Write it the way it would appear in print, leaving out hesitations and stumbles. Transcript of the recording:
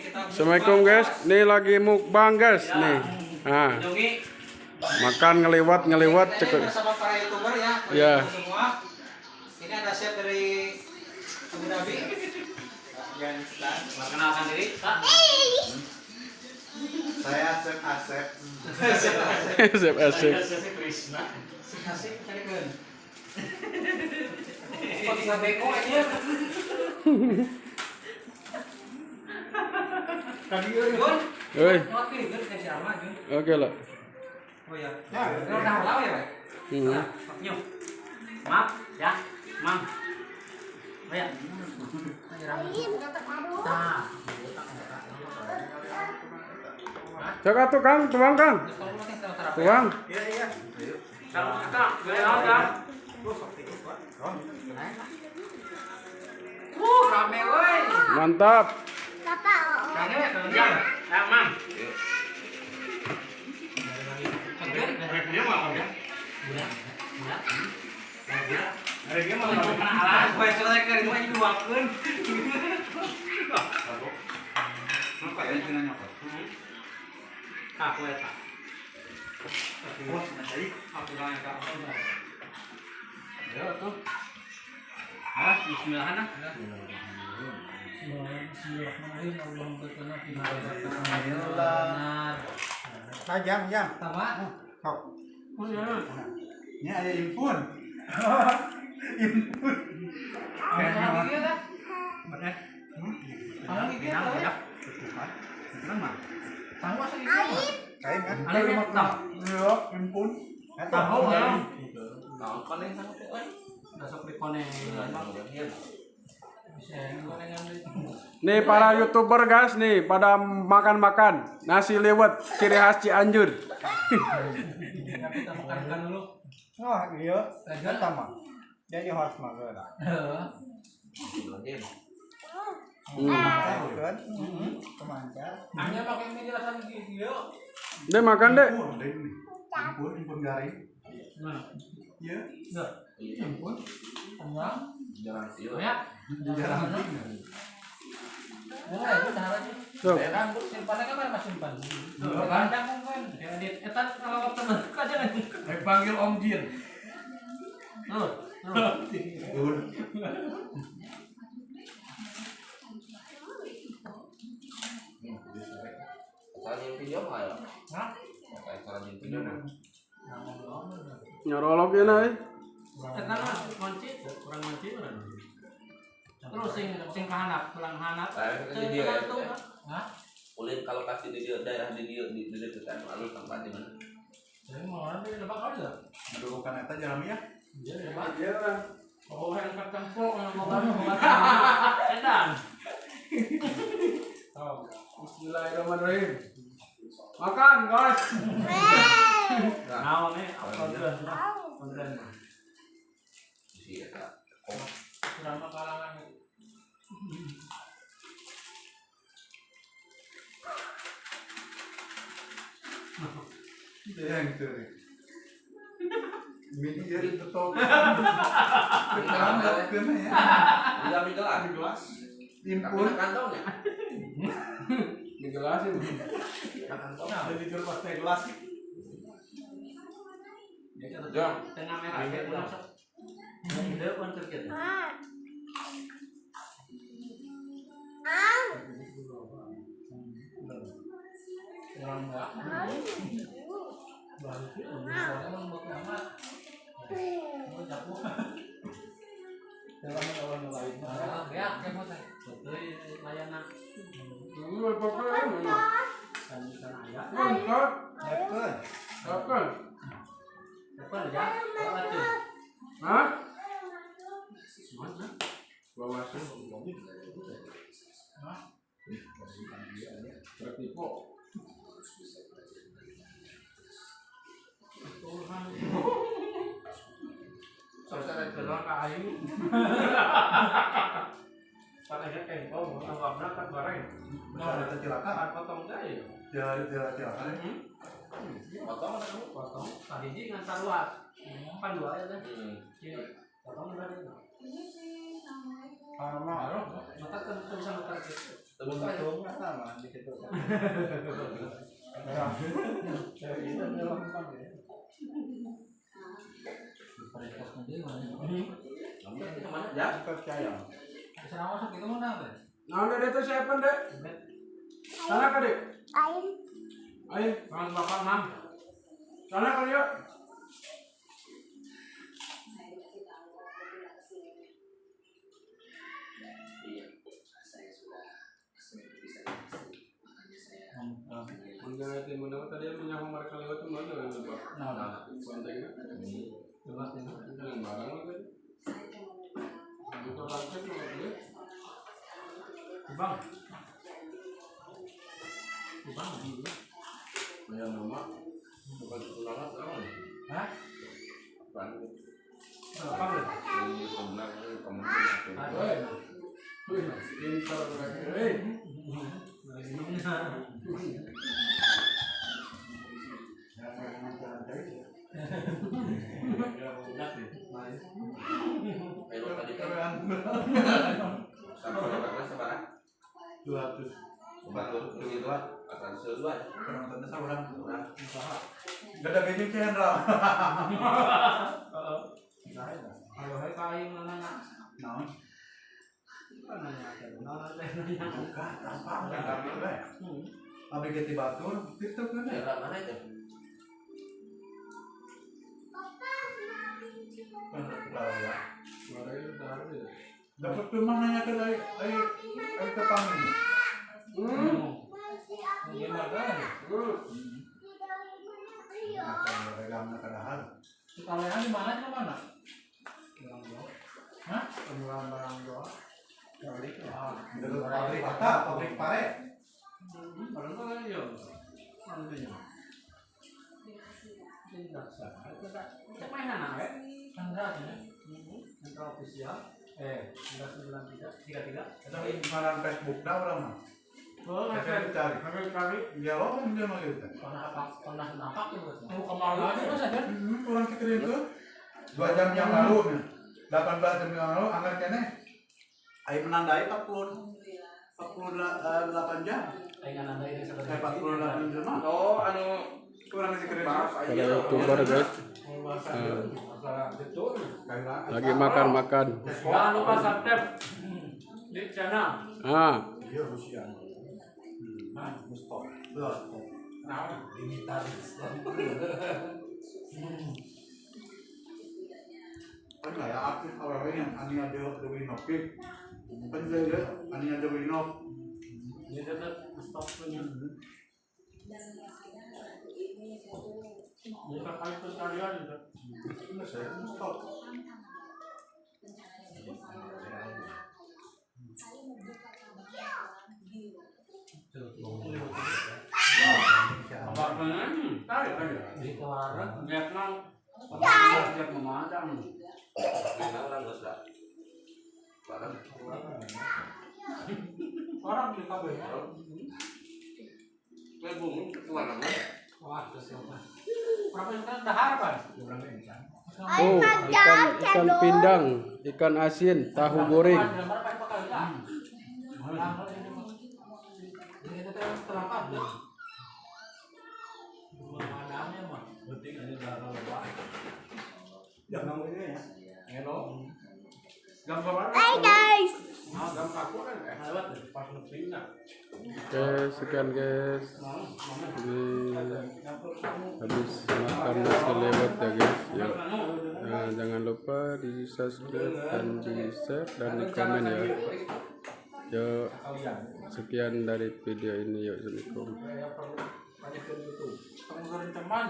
Assalamualaikum guys, nih lagi mukbang guys nih. Nah, makan ngeliwat cekut. Bersama para youtuber ya, Ya. semua. Ini ada chef dari Abu Dhabi. Perkenalkan diri, Kak. Saya Chef Asep. Asep asep. Krishna. Asik kali kan. Kok bisa beko aja? Tadi Gun. Oi, Oke, Gun kasih sama Gun. oke lah. Oh iya. Ya, udah tahu ya, Pak. Nyum. Maaf ya, Mang. Oh ya. Coba tuh Kang, tuang Kang. Tuang. Iya iya. Ayo. Kalau kita boleh ada. Rame woi. Mantap. Rame ya, teman-teman. Ya, Mang. Dia mau apa? Hari dia mau alah, gue selesai ke itu aja duakeun. Apa ya jenengnya apa? Aku eta. Oh, tadi. Aku bilang ka. Ya tuh. Ah, bismillah nah. Tajam, jam. Sama. Kok. Oh iya. Ini ada impun. Impun. Kayak gitu ya. Bener. Kalau gitu ya. Nama. Sama sih itu. Kain kan? Ada yang tahu. Iya, impun. Tahu ya. Tahu koneng sama tuh. Dasok di koneng. Nih para youtuber guys nih pada makan-makan nasi liwet ciri khas Cianjur. Kita makan dulu. Oh, iya. Pertama. Jadi harus makan. Kan? Kemancar. Hanya pakai penjelasan video. Deh makan deh. Impun garing. Nah, Iya. enggak. Impun. Kenyang. Jarang sih. Ya. Jarang. Boleh itu cara aja. Tuh. Ya kan, simpannya kan mana simpan. Kadang kan edit etan kalau temen aja kan. Panggil Om Jin. Tuh. Salin video mah ya. Hah? Kayak salin video mah. Nyarolok ya nih. Etan kunci, kurang kunci mana? Terus sing kahanap, kurang hanap. Kayak dia ya. Hah? Ulin kalau kasih di daerah di dekat lalu tempat di mana? Saya mau ada lebak aja. Aduh, kan eta jalan ya. Iya, lebak. Iya. Oh, yang ketempok yang mau edan. Oh, bismillahirrahmanirrahim. Makan guys. Nah, ini konten. Iya, Kak. Drama kalangan. Yang itu. Mini jadi betul. Jangan Kena ya. Tidak di gelas. Gelas. Tapi Impun. kantongnya. Dijelasin. Jadi kertas teh gelas. Jom. Tengah merah kayak udah. Ide pun terkait. Orang enggak. Baru sih, soalnya emang buat amat. Mau jago. Dalam kawan lain. Ya, kayak mau teh. Betul, layanan. Dulu apa kan? Kan ayah. Mantap. Makan. Makan. Apa ya? Apa tuh? Hah? Mana? Bawa sih. Hah? Tertipu. Tuhan. Selesai keluar ke ayu. Pakai kempong, anggap berangkat bareng. Nah, ada kecelakaan. Potong gaya. Jalan. Potong atau kamu? Potong. Tadi dia ngantar luar. Kan dua ya kan? Hmm. Jadi potong dari itu. Karena Mata kan bisa ngantar gitu. Tebus aja. Untung nggak sama di situ kan. Itu gampang ya. Kemana? Ya. Percaya. Sarawak itu mana? Nah, udah itu siapa dek? Sana kah dek? Ayo, Mang bapak mam. sana kali yuk. Mengenai tim mana tadi yang menyahong mereka lewat itu mana yang lupa? Nah, Kontennya? coba tengok. Itu yang barang lagi. Itu rancet loh dia. Bang. Bang. Yang rumah bukan tunangan tahu. Hah? Kan Apa lu? ini kemenang kamu. Woi. Wih, pintar mereka. Hei. Ayo tadi kan. Sampai berapa sekarang? 200 Baru begitu akan sesuai. penontonnya sama orang. Orang Gak ada gaji Chandra. Ayo hai kain nanya. Nah, Kan nanya. bukan gampang kan kami we. Abis ganti batur, itu kan ya. daerah mana itu? Lawa. Suara itu taruh ya. Dapat cuma nanya ke dari ke panggung. Gimana kan? Akan beragam kadahal. Kalian di mana? Di mana? Hah? Penjualan barang doa. Pabrik. Dulu pabrik apa? Pabrik pare. Barang apa lagi ya? Nantinya. Tidak sah. Kita main anak ya? Enggak ya? Enggak official. 1993. Ada imbalan Facebook dah orang mah. Oh, Saya cari. Kali-kali. Jawab dia mah gitu. pernah nampak tuh. Mau kemarin aja Mas kan? Kurang kirim itu 2 jam yang lalu nih. 18 jam yang lalu angkat kene. Ayo menandai 48 jam. Pengen anda ini seperti 48 jam. Oh, anu Kurang kirim. Pada YouTuber guys. betul. Lagi makan-makan. Jangan lupa subscribe di channel. Ah, Iya Rusia. Mustop. Nah, digitalis. Kan ya aktif awalnya ani ada Winopik. Kan dia ani ada Winop. Ini tetap stop punya. Ini pakai pencarian itu. Ini saya stop. Apa tarik aja. Di keluaran, Vietnam. Siap memandang. kenal orang nggak sudah. Barang. Orang di kabel. Gue bung kemana mana? Wah, siapa? Berapa yang kan dahar kan? oh ikan pindang, ikan asin, tahu goreng. Ini kita terlapat. Pemandangannya mah penting aja darah lebar. Jangan ini ya. Hello. Gambar mana? Hai guys. Ah, gambar aku kan. Lewat pas ngepinya. Oke, sekian guys. Ini habis makan nasi lewat ya guys. Yuk. Nah, jangan lupa di subscribe dan di share dan di komen ya. Yuk, sekian dari video ini. Yuk, assalamualaikum. Banyak ke YouTube. Teman-teman